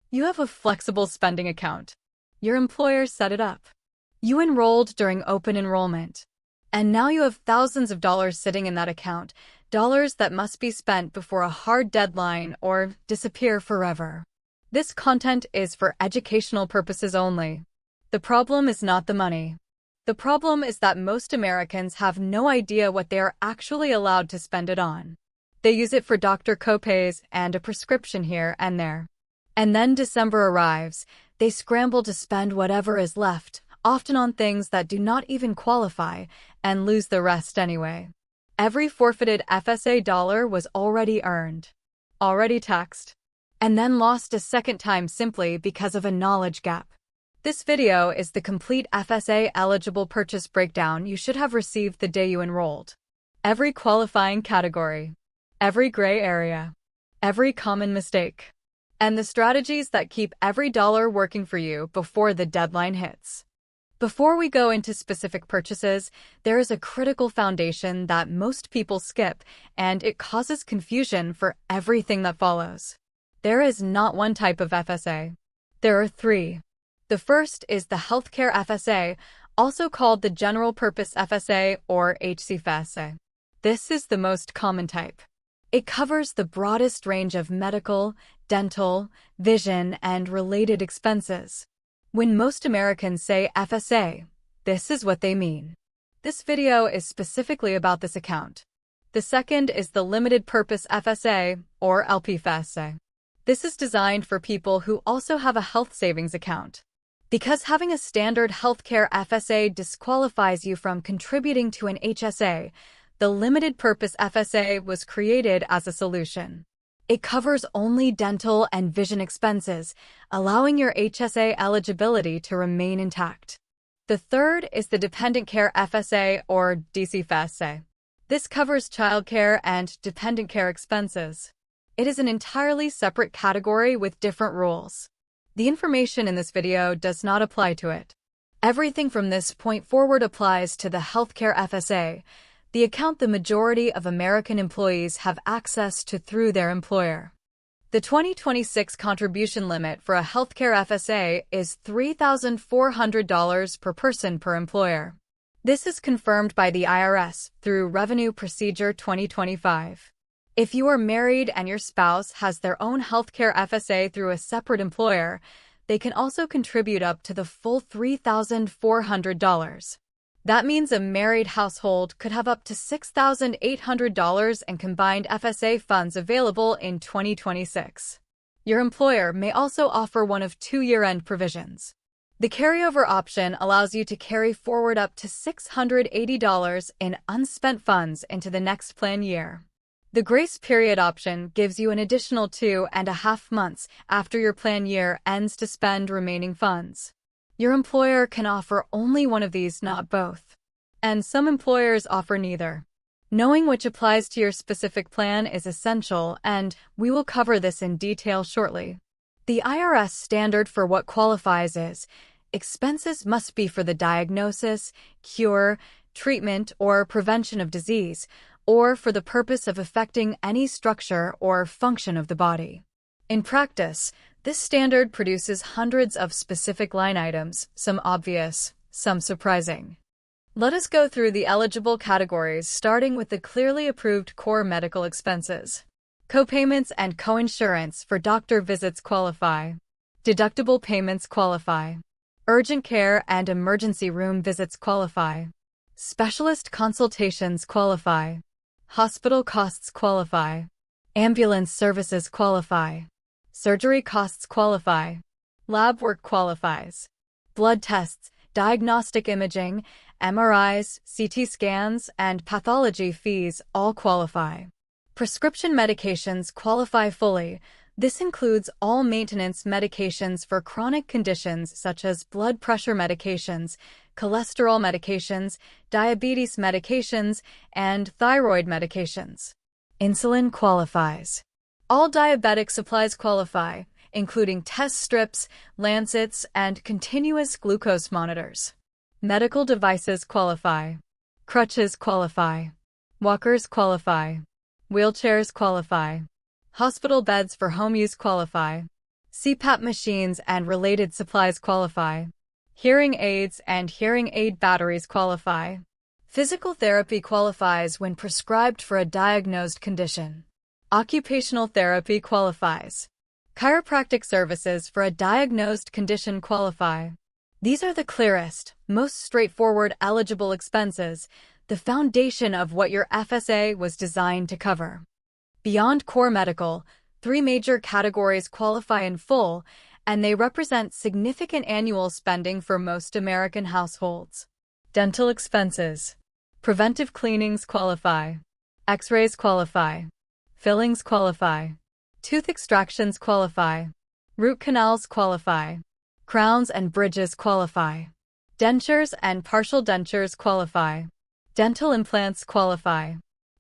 You have a flexible spending account. Your employer set it up. You enrolled during open enrollment. And now you have thousands of dollars sitting in that account, dollars that must be spent before a hard deadline or disappear forever. This content is for educational purposes only. The problem is not the money. The problem is that most Americans have no idea what they are actually allowed to spend it on. They use it for doctor copays and a prescription here and there. And then December arrives, they scramble to spend whatever is left, often on things that do not even qualify, and lose the rest anyway. Every forfeited FSA dollar was already earned, already taxed, and then lost a second time simply because of a knowledge gap. This video is the complete FSA eligible purchase breakdown you should have received the day you enrolled. Every qualifying category, every gray area, every common mistake, and the strategies that keep every dollar working for you before the deadline hits. Before we go into specific purchases, there is a critical foundation that most people skip, and it causes confusion for everything that follows. There is not one type of FSA. There are three. The first is the Healthcare FSA, also called the General Purpose FSA or HCFSA. This is the most common type. It covers the broadest range of medical, dental, vision, and related expenses. When most Americans say FSA, this is what they mean. This video is specifically about this account. The second is the Limited Purpose FSA, or LPFSA. This is designed for people who also have a health savings account. Because having a standard healthcare FSA disqualifies you from contributing to an HSA, the Limited Purpose FSA was created as a solution. It covers only dental and vision expenses, allowing your HSA eligibility to remain intact. The third is the Dependent Care FSA or DCFSA. This covers childcare and dependent care expenses. It is an entirely separate category with different rules. The information in this video does not apply to it. Everything from this point forward applies to the Healthcare FSA, the account the majority of American employees have access to through their employer. The 2026 contribution limit for a healthcare FSA is $3,400 per person per employer. This is confirmed by the IRS through Revenue Procedure 2025. If you are married and your spouse has their own healthcare FSA through a separate employer, they can also contribute up to the full $3,400. That means a married household could have up to $6,800 in combined FSA funds available in 2026. Your employer may also offer one of two year-end provisions. The carryover option allows you to carry forward up to $680 in unspent funds into the next plan year. The grace period option gives you an additional 2.5 months after your plan year ends to spend remaining funds. Your employer can offer only one of these, not both. And some employers offer neither. Knowing which applies to your specific plan is essential, and we will cover this in detail shortly. The IRS standard for what qualifies is, expenses must be for the diagnosis, cure, treatment, or prevention of disease, or for the purpose of affecting any structure or function of the body. In practice, this standard produces hundreds of specific line items, some obvious, some surprising. Let us go through the eligible categories, starting with the clearly approved core medical expenses. Copayments and coinsurance for doctor visits qualify. Deductible payments qualify. Urgent care and emergency room visits qualify. Specialist consultations qualify. Hospital costs qualify. Ambulance services qualify. Surgery costs qualify. Lab work qualifies. Blood tests, diagnostic imaging, MRIs, CT scans, and pathology fees all qualify. Prescription medications qualify fully. This includes all maintenance medications for chronic conditions such as blood pressure medications, cholesterol medications, diabetes medications, and thyroid medications. Insulin qualifies. All diabetic supplies qualify, including test strips, lancets, and continuous glucose monitors. Medical devices qualify. Crutches qualify. Walkers qualify. Wheelchairs qualify. Hospital beds for home use qualify. CPAP machines and related supplies qualify. Hearing aids and hearing aid batteries qualify. Physical therapy qualifies when prescribed for a diagnosed condition. Occupational therapy qualifies. Chiropractic services for a diagnosed condition qualify. These are the clearest, most straightforward eligible expenses, the foundation of what your FSA was designed to cover. Beyond core medical, 3 major categories qualify in full, and they represent significant annual spending for most American households. Dental expenses. Preventive cleanings qualify. X-rays qualify. Fillings qualify. Tooth extractions qualify. Root canals qualify. Crowns and bridges qualify. Dentures and partial dentures qualify. Dental implants qualify.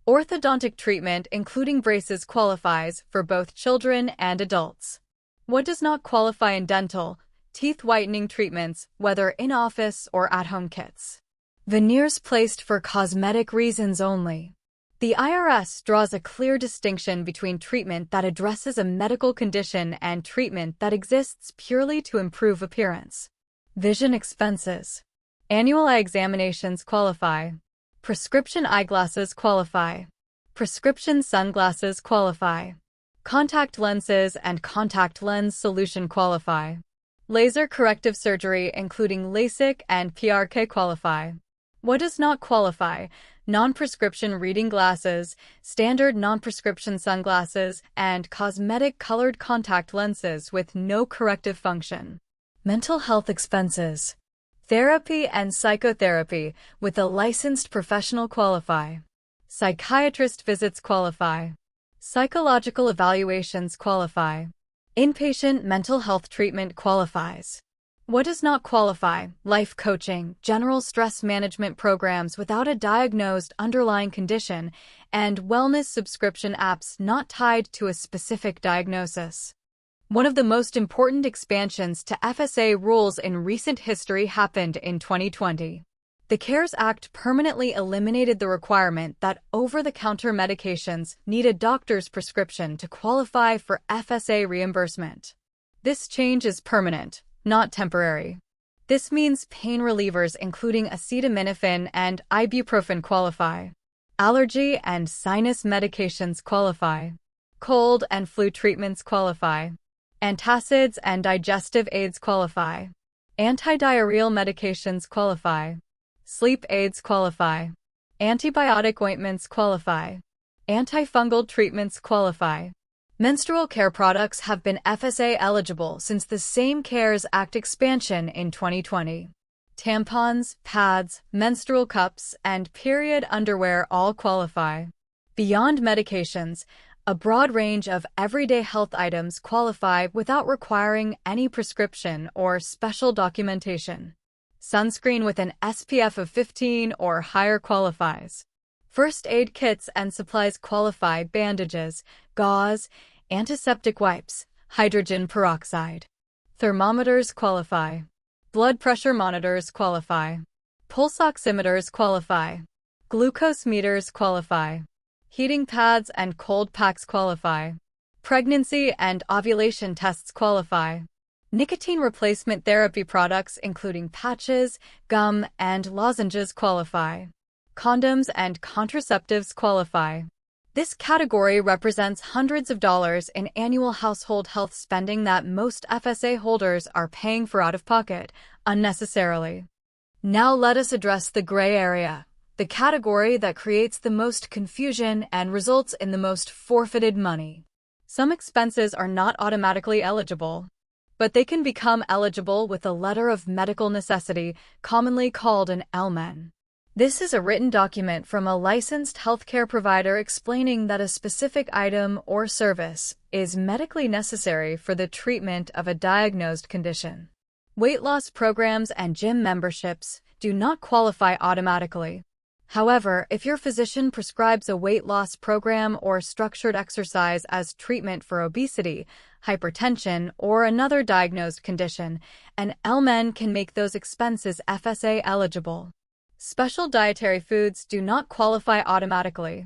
Orthodontic treatment, including braces, qualifies for both children and adults. What does not qualify in dental? Teeth whitening treatments, whether in-office or at-home kits. Veneers placed for cosmetic reasons only. The IRS draws a clear distinction between treatment that addresses a medical condition and treatment that exists purely to improve appearance. Vision expenses. Annual eye examinations qualify. Prescription eyeglasses qualify. Prescription sunglasses qualify. Contact lenses and contact lens solution qualify. Laser corrective surgery, including LASIK and PRK, qualify. What does not qualify? Non-prescription reading glasses, standard non-prescription sunglasses, and cosmetic colored contact lenses with no corrective function. Mental health expenses. Therapy and psychotherapy with a licensed professional qualify. Psychiatrist visits qualify. Psychological evaluations qualify. Inpatient mental health treatment qualifies. What does not qualify? Life coaching, general stress management programs without a diagnosed underlying condition, and wellness subscription apps not tied to a specific diagnosis. One of the most important expansions to FSA rules in recent history happened in 2020. The CARES Act permanently eliminated the requirement that over-the-counter medications need a doctor's prescription to qualify for FSA reimbursement. This change is permanent, not temporary. This means pain relievers including acetaminophen and ibuprofen qualify. Allergy and sinus medications qualify. Cold and flu treatments qualify. Antacids and digestive aids qualify. Antidiarrheal medications qualify. Sleep aids qualify. Antibiotic ointments qualify. Antifungal treatments qualify. Menstrual care products have been FSA eligible since the same CARES Act expansion in 2020. Tampons, pads, menstrual cups, and period underwear all qualify. Beyond medications, a broad range of everyday health items qualify without requiring any prescription or special documentation. Sunscreen with an SPF of 15 or higher qualifies. First aid kits and supplies qualify. Bandages, gauze, antiseptic wipes, hydrogen peroxide. Thermometers qualify. Blood pressure monitors qualify. Pulse oximeters qualify. Glucose meters qualify. Heating pads and cold packs qualify. Pregnancy and ovulation tests qualify. Nicotine replacement therapy products including patches, gum, and lozenges qualify. Condoms and contraceptives qualify. This category represents hundreds of dollars in annual household health spending that most FSA holders are paying for out of pocket, unnecessarily. Now let us address the gray area, the category that creates the most confusion and results in the most forfeited money. Some expenses are not automatically eligible, but they can become eligible with a letter of medical necessity, commonly called an LMN. This is a written document from a licensed healthcare provider explaining that a specific item or service is medically necessary for the treatment of a diagnosed condition. Weight loss programs and gym memberships do not qualify automatically. However, if your physician prescribes a weight loss program or structured exercise as treatment for obesity, hypertension, or another diagnosed condition, an LMN can make those expenses FSA eligible. Special dietary foods do not qualify automatically.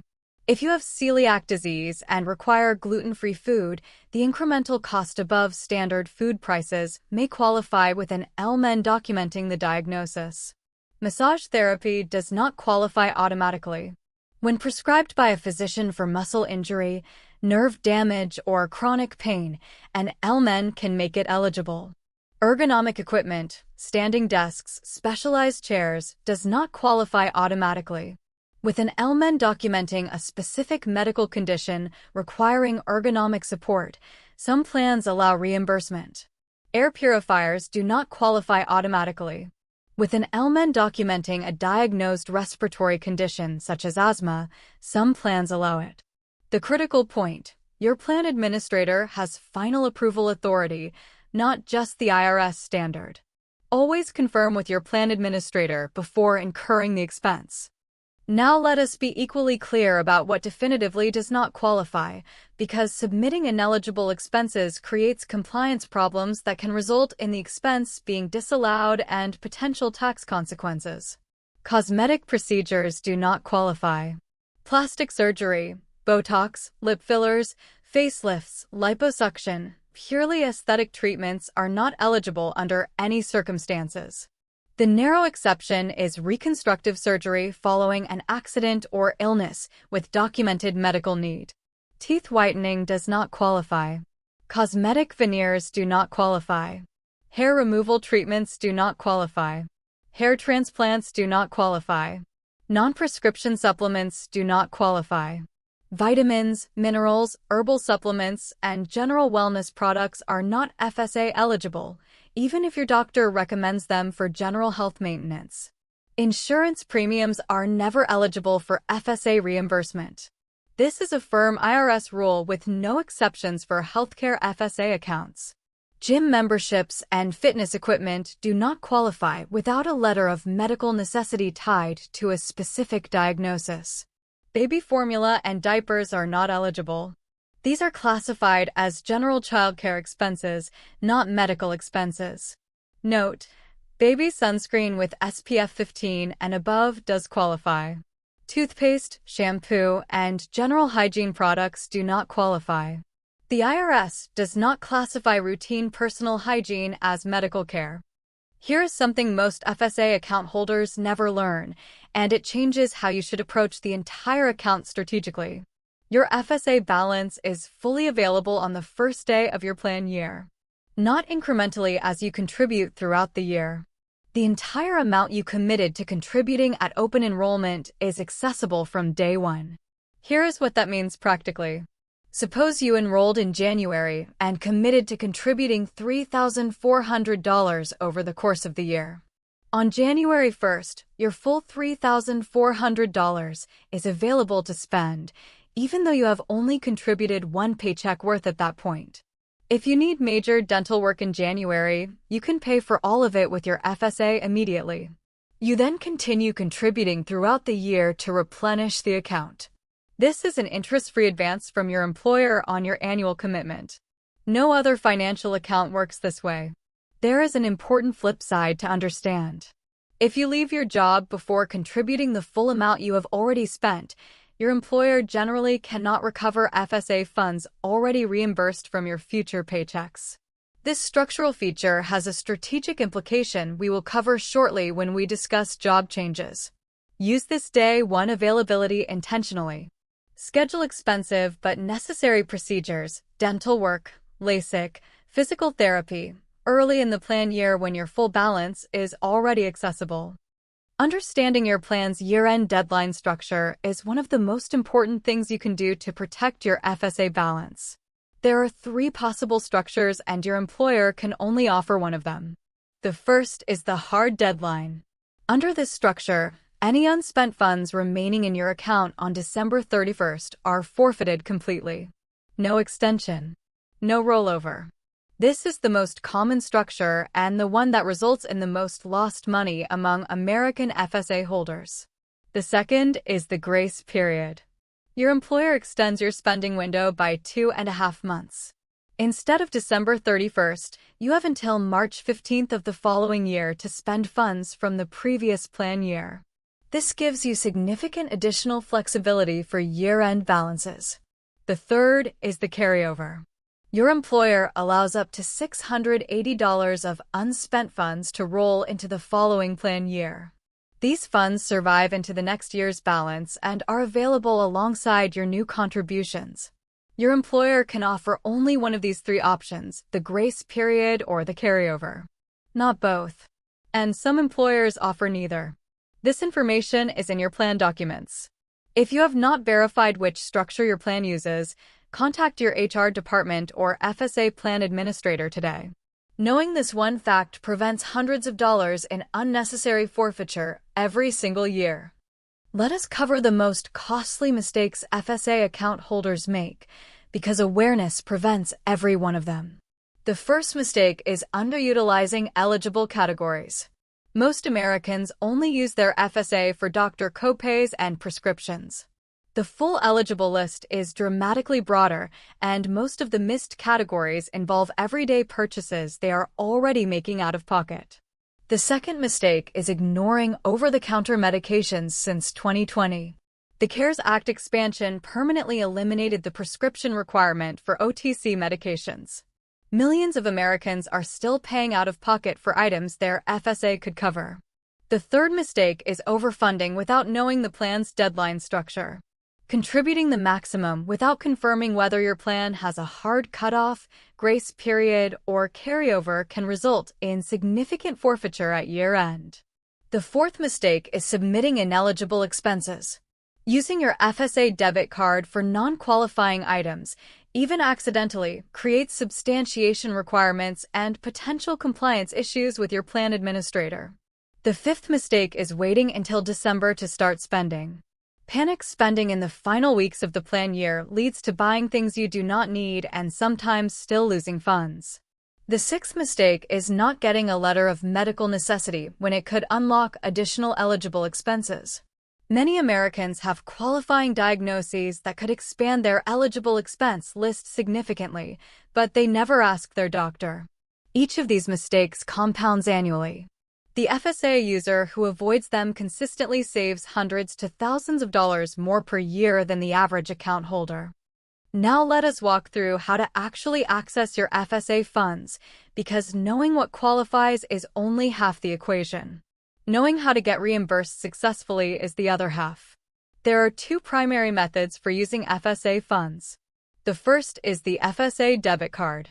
If you have celiac disease and require gluten-free food, the incremental cost above standard food prices may qualify with an LMN documenting the diagnosis. Massage therapy does not qualify automatically. When prescribed by a physician for muscle injury, nerve damage, or chronic pain, an LMN can make it eligible. Ergonomic equipment, standing desks, specialized chairs, does not qualify automatically. With an LMN documenting a specific medical condition requiring ergonomic support, some plans allow reimbursement. Air purifiers do not qualify automatically. With an LMN documenting a diagnosed respiratory condition such as asthma, some plans allow it. The critical point: your plan administrator has final approval authority, not just the IRS standard. Always confirm with your plan administrator before incurring the expense. Now let us be equally clear about what definitively does not qualify, because submitting ineligible expenses creates compliance problems that can result in the expense being disallowed and potential tax consequences. Cosmetic procedures do not qualify. Plastic surgery, Botox, lip fillers, facelifts, liposuction, purely aesthetic treatments are not eligible under any circumstances. The narrow exception is reconstructive surgery following an accident or illness with documented medical need. Teeth whitening does not qualify. Cosmetic veneers do not qualify. Hair removal treatments do not qualify. Hair transplants do not qualify. Non-prescription supplements do not qualify. Vitamins, minerals, herbal supplements, and general wellness products are not FSA eligible, even if your doctor recommends them for general health maintenance. Insurance premiums are never eligible for FSA reimbursement. This is a firm IRS rule with no exceptions for healthcare FSA accounts. Gym memberships and fitness equipment do not qualify without a letter of medical necessity tied to a specific diagnosis. Baby formula and diapers are not eligible. These are classified as general childcare expenses, not medical expenses. Note: baby sunscreen with SPF 15 and above does qualify. Toothpaste, shampoo, and general hygiene products do not qualify. The IRS does not classify routine personal hygiene as medical care. Here is something most FSA account holders never learn, and it changes how you should approach the entire account strategically. Your FSA balance is fully available on the first day of your plan year, not incrementally as you contribute throughout the year. The entire amount you committed to contributing at open enrollment is accessible from day one. Here is what that means practically. Suppose you enrolled in January and committed to contributing $3,400 over the course of the year. On January 1st, your full $3,400 is available to spend, even though you have only contributed one paycheck worth at that point. If you need major dental work in January, you can pay for all of it with your FSA immediately. You then continue contributing throughout the year to replenish the account. This is an interest-free advance from your employer on your annual commitment. No other financial account works this way. There is an important flip side to understand. If you leave your job before contributing the full amount you have already spent, your employer generally cannot recover FSA funds already reimbursed from your future paychecks. This structural feature has a strategic implication we will cover shortly when we discuss job changes. Use this day one availability intentionally. Schedule expensive but necessary procedures, dental work, LASIK, physical therapy, early in the plan year when your full balance is already accessible. Understanding your plan's year-end deadline structure is one of the most important things you can do to protect your FSA balance. There are 3 possible structures and your employer can only offer one of them. The first is the hard deadline. Under this structure, any unspent funds remaining in your account on December 31st are forfeited completely. No extension. No rollover. This is the most common structure and the one that results in the most lost money among American FSA holders. The second is the grace period. Your employer extends your spending window by 2.5 months. Instead of December 31st, you have until March 15th of the following year to spend funds from the previous plan year. This gives you significant additional flexibility for year-end balances. The third is the carryover. Your employer allows up to $680 of unspent funds to roll into the following plan year. These funds survive into the next year's balance and are available alongside your new contributions. Your employer can offer only one of these three options, the grace period or the carryover. Not both. And some employers offer neither. This information is in your plan documents. If you have not verified which structure your plan uses, contact your HR department or FSA plan administrator today. Knowing this one fact prevents hundreds of dollars in unnecessary forfeiture every single year. Let us cover the most costly mistakes FSA account holders make, because awareness prevents every one of them. The first mistake is underutilizing eligible categories. Most Americans only use their FSA for doctor copays and prescriptions. The full eligible list is dramatically broader, and most of the missed categories involve everyday purchases they are already making out of pocket. The second mistake is ignoring over-the-counter medications since 2020. The CARES Act expansion permanently eliminated the prescription requirement for OTC medications. Millions of Americans are still paying out of pocket for items their FSA could cover. The third mistake is overfunding without knowing the plan's deadline structure. Contributing the maximum without confirming whether your plan has a hard cutoff, grace period, or carryover can result in significant forfeiture at year-end. The fourth mistake is submitting ineligible expenses. Using your FSA debit card for non-qualifying items, even accidentally, creates substantiation requirements and potential compliance issues with your plan administrator. The fifth mistake is waiting until December to start spending. Panic spending in the final weeks of the plan year leads to buying things you do not need and sometimes still losing funds. The sixth mistake is not getting a letter of medical necessity when it could unlock additional eligible expenses. Many Americans have qualifying diagnoses that could expand their eligible expense list significantly, but they never ask their doctor. Each of these mistakes compounds annually. The FSA user who avoids them consistently saves hundreds to thousands of dollars more per year than the average account holder. Now let us walk through how to actually access your FSA funds, because knowing what qualifies is only half the equation. Knowing how to get reimbursed successfully is the other half. There are two primary methods for using FSA funds. The first is the FSA debit card.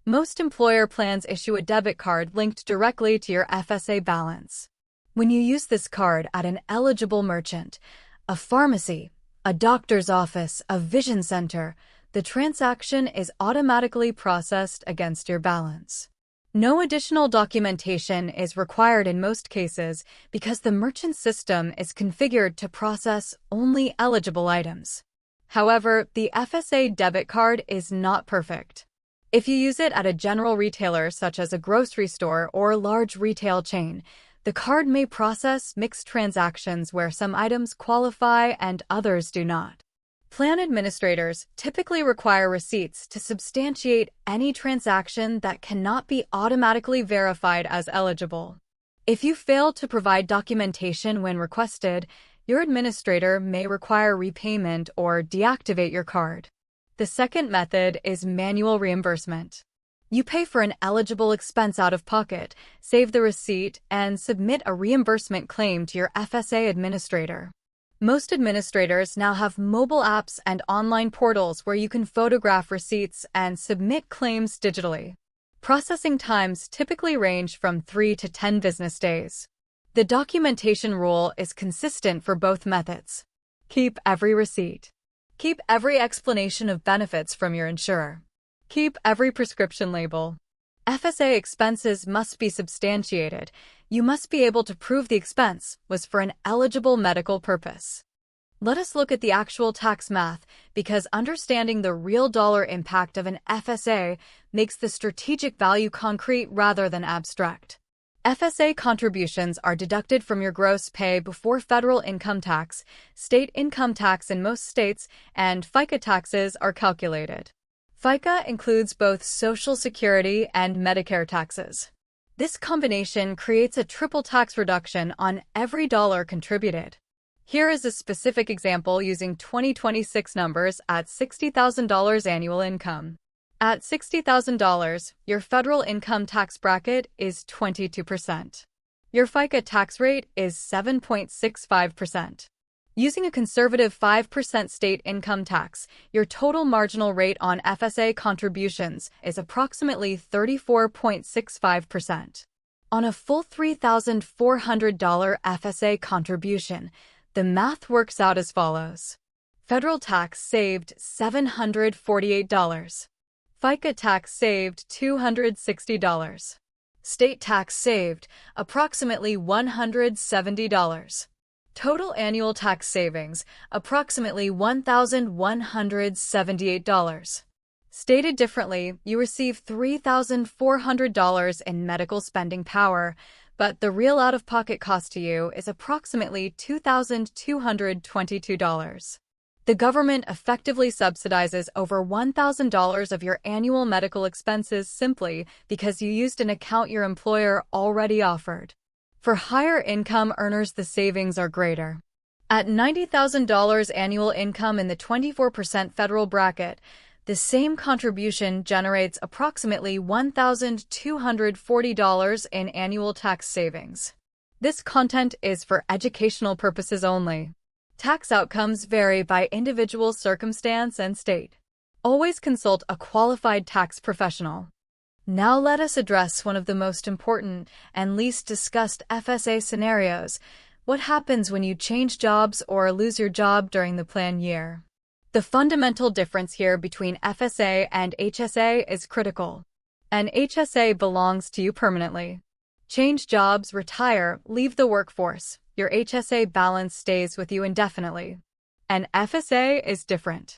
Most employer plans issue a debit card linked directly to your FSA balance. When you use this card at an eligible merchant, a pharmacy, a doctor's office, a vision center, the transaction is automatically processed against your balance. No additional documentation is required in most cases because the merchant system is configured to process only eligible items. However, the FSA debit card is not perfect. If you use it at a general retailer such as a grocery store or large retail chain, the card may process mixed transactions where some items qualify and others do not. Plan administrators typically require receipts to substantiate any transaction that cannot be automatically verified as eligible. If you fail to provide documentation when requested, your administrator may require repayment or deactivate your card. The second method is manual reimbursement. You pay for an eligible expense out of pocket, save the receipt, and submit a reimbursement claim to your FSA administrator. Most administrators now have mobile apps and online portals where you can photograph receipts and submit claims digitally. Processing times typically range from 3 to 10 business days. The documentation rule is consistent for both methods. Keep every receipt. Keep every explanation of benefits from your insurer. Keep every prescription label. FSA expenses must be substantiated. You must be able to prove the expense was for an eligible medical purpose. Let us look at the actual tax math, because understanding the real dollar impact of an FSA makes the strategic value concrete rather than abstract. FSA contributions are deducted from your gross pay before federal income tax, state income tax in most states, and FICA taxes are calculated. FICA includes both Social Security and Medicare taxes. This combination creates a triple tax reduction on every dollar contributed. Here is a specific example using 2026 numbers at $60,000 annual income. At $60,000, your federal income tax bracket is 22%. Your FICA tax rate is 7.65%. Using a conservative 5% state income tax, your total marginal rate on FSA contributions is approximately 34.65%. On a full $3,400 FSA contribution, the math works out as follows. Federal tax saved $748. FICA tax saved $260. State tax saved approximately $170. Total annual tax savings approximately $1,178. Stated differently, you receive $3,400 in medical spending power, but the real out-of-pocket cost to you is approximately $2,222. The government effectively subsidizes over $1,000 of your annual medical expenses simply because you used an account your employer already offered. For higher income earners, the savings are greater. At $90,000 annual income in the 24% federal bracket, the same contribution generates approximately $1,240 in annual tax savings. This content is for educational purposes only. Tax outcomes vary by individual circumstance and state. Always consult a qualified tax professional. Now let us address one of the most important and least discussed FSA scenarios. What happens when you change jobs or lose your job during the plan year? The fundamental difference here between FSA and HSA is critical. An HSA belongs to you permanently. Change jobs, retire, leave the workforce. Your HSA balance stays with you indefinitely. An FSA is different.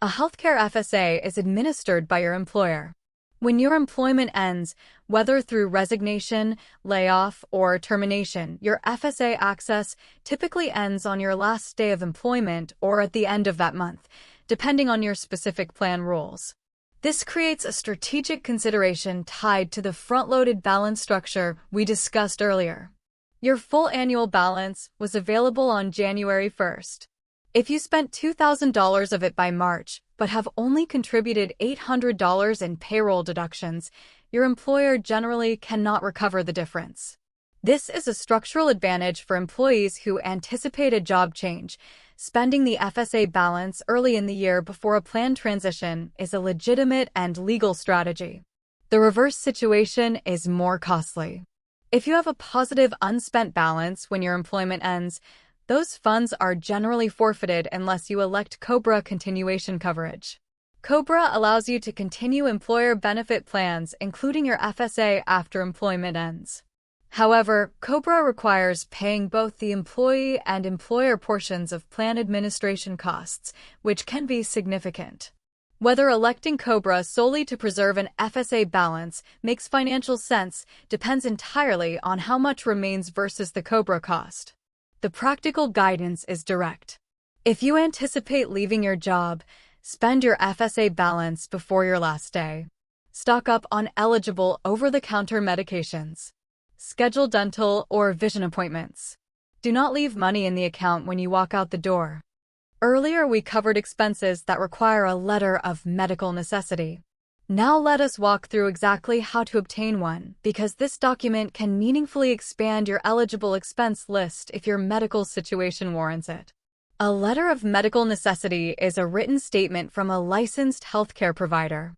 A healthcare FSA is administered by your employer. When your employment ends, whether through resignation, layoff, or termination, your FSA access typically ends on your last day of employment or at the end of that month, depending on your specific plan rules. This creates a strategic consideration tied to the front-loaded balance structure we discussed earlier. Your full annual balance was available on January 1st. If you spent $2,000 of it by March, but have only contributed $800 in payroll deductions, your employer generally cannot recover the difference. This is a structural advantage for employees who anticipate a job change. Spending the FSA balance early in the year before a planned transition is a legitimate and legal strategy. The reverse situation is more costly. If you have a positive unspent balance when your employment ends, those funds are generally forfeited unless you elect COBRA continuation coverage. COBRA allows you to continue employer benefit plans, including your FSA, after employment ends. However, COBRA requires paying both the employee and employer portions of plan administration costs, which can be significant. Whether electing COBRA solely to preserve an FSA balance makes financial sense depends entirely on how much remains versus the COBRA cost. The practical guidance is direct. If you anticipate leaving your job, spend your FSA balance before your last day. Stock up on eligible over-the-counter medications. Schedule dental or vision appointments. Do not leave money in the account when you walk out the door. Earlier, we covered expenses that require a letter of medical necessity. Now let us walk through exactly how to obtain one, because this document can meaningfully expand your eligible expense list if your medical situation warrants it. A letter of medical necessity is a written statement from a licensed healthcare provider.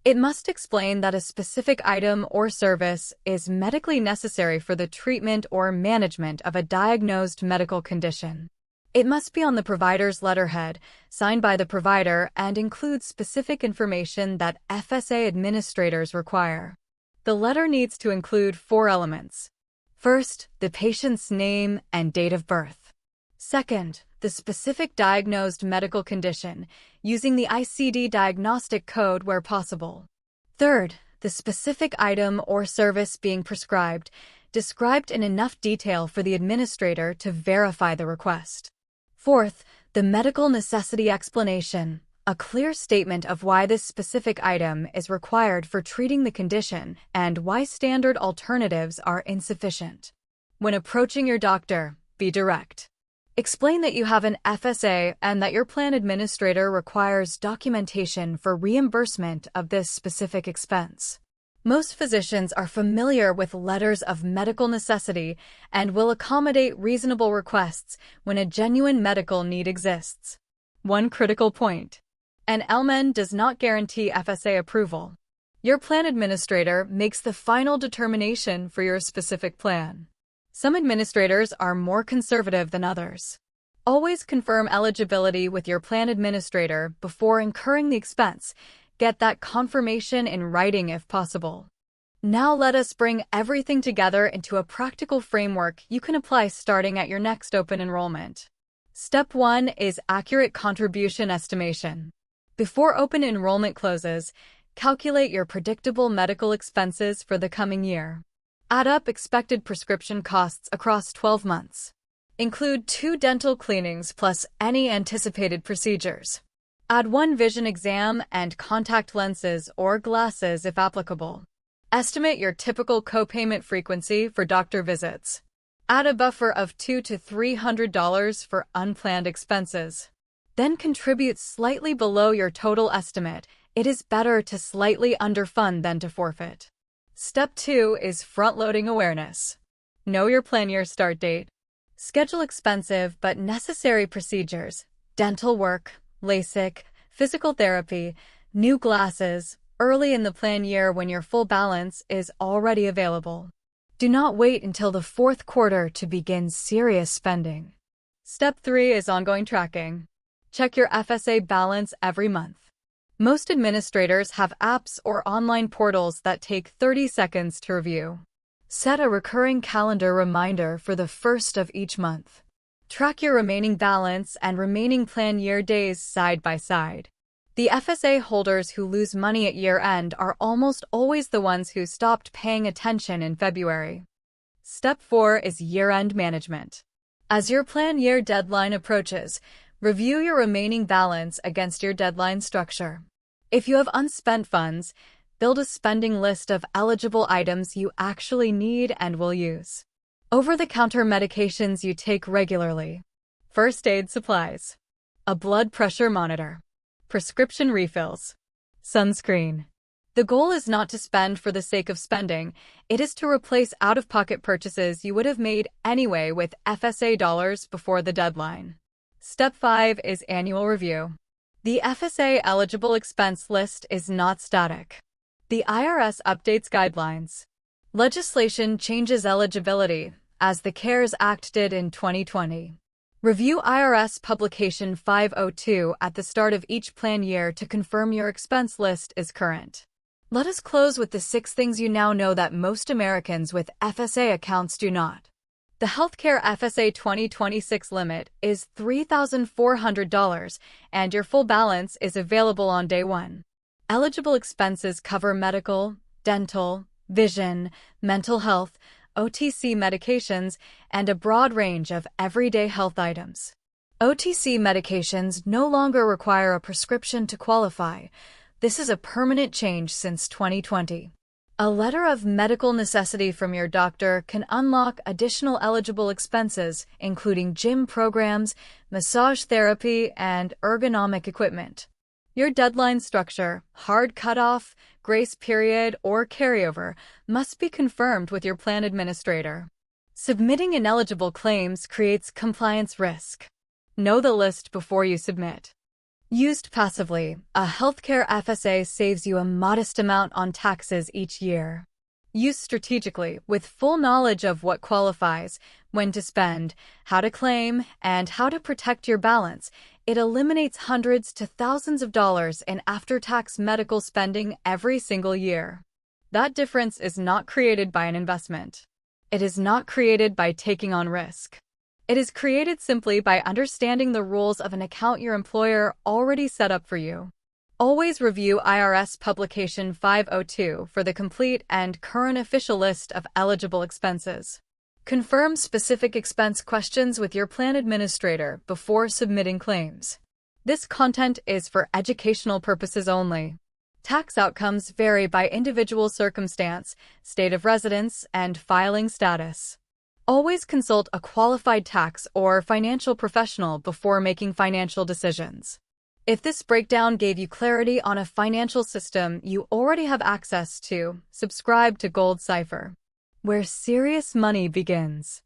It must explain that a specific item or service is medically necessary for the treatment or management of a diagnosed medical condition. It must be on the provider's letterhead, signed by the provider, and include specific information that FSA administrators require. The letter needs to include 4 elements. First, the patient's name and date of birth. Second, the specific diagnosed medical condition, using the ICD diagnostic code where possible. Third, the specific item or service being prescribed, described in enough detail for the administrator to verify the request. Fourth, the medical necessity explanation, a clear statement of why this specific item is required for treating the condition and why standard alternatives are insufficient. When approaching your doctor, be direct. Explain that you have an FSA and that your plan administrator requires documentation for reimbursement of this specific expense. Most physicians are familiar with letters of medical necessity and will accommodate reasonable requests when a genuine medical need exists. One critical point: an LMN does not guarantee FSA approval. Your plan administrator makes the final determination for your specific plan. Some administrators are more conservative than others. Always confirm eligibility with your plan administrator before incurring the expense. Get that confirmation in writing if possible. Now let us bring everything together into a practical framework you can apply starting at your next open enrollment. Step 1 is accurate contribution estimation. Before open enrollment closes, calculate your predictable medical expenses for the coming year. Add up expected prescription costs across 12 months. Include 2 dental cleanings plus any anticipated procedures. Add 1 vision exam and contact lenses or glasses if applicable. Estimate your typical copayment frequency for doctor visits. Add a buffer of $200 to $300 for unplanned expenses. Then contribute slightly below your total estimate. It is better to slightly underfund than to forfeit. Step 2 is front-loading awareness. Know your plan year start date. Schedule expensive but necessary procedures, dental work, LASIK, physical therapy, new glasses, early in the plan year when your full balance is already available. Do not wait until the fourth quarter to begin serious spending. Step 3 is ongoing tracking. Check your FSA balance every month. Most administrators have apps or online portals that take 30 seconds to review. Set a recurring calendar reminder for the first of each month. Track your remaining balance and remaining plan year days side by side. The FSA holders who lose money at year-end are almost always the ones who stopped paying attention in February. Step 4 is year-end management. As your plan year deadline approaches, review your remaining balance against your deadline structure. If you have unspent funds, build a spending list of eligible items you actually need and will use. Over-the-counter medications you take regularly. First aid supplies. A blood pressure monitor. Prescription refills. Sunscreen. The goal is not to spend for the sake of spending. It is to replace out-of-pocket purchases you would have made anyway with FSA dollars before the deadline. Step 5 is annual review. The FSA eligible expense list is not static. The IRS updates guidelines. Legislation changes eligibility, as the CARES Act did in 2020. Review IRS Publication 502 at the start of each plan year to confirm your expense list is current. Let us close with the 6 things you now know that most Americans with FSA accounts do not. The Healthcare FSA 2026 limit is $3,400, and your full balance is available on day 1. Eligible expenses cover medical, dental, vision, mental health, OTC medications, and a broad range of everyday health items. OTC medications no longer require a prescription to qualify. This is a permanent change since 2020. A letter of medical necessity from your doctor can unlock additional eligible expenses, including gym programs, massage therapy, and ergonomic equipment. Your deadline structure, hard cutoff, grace period, or carryover must be confirmed with your plan administrator. Submitting ineligible claims creates compliance risk. Know the list before you submit. Used passively, a healthcare FSA saves you a modest amount on taxes each year. Used strategically, with full knowledge of what qualifies, when to spend, how to claim, and how to protect your balance, it eliminates hundreds to thousands of dollars in after-tax medical spending every single year. That difference is not created by an investment. It is not created by taking on risk. It is created simply by understanding the rules of an account your employer already set up for you. Always review IRS Publication 502 for the complete and current official list of eligible expenses. Confirm specific expense questions with your plan administrator before submitting claims. This content is for educational purposes only. Tax outcomes vary by individual circumstance, state of residence, and filing status. Always consult a qualified tax or financial professional before making financial decisions. If this breakdown gave you clarity on a financial system you already have access to, subscribe to Gold Cipher, where serious money begins.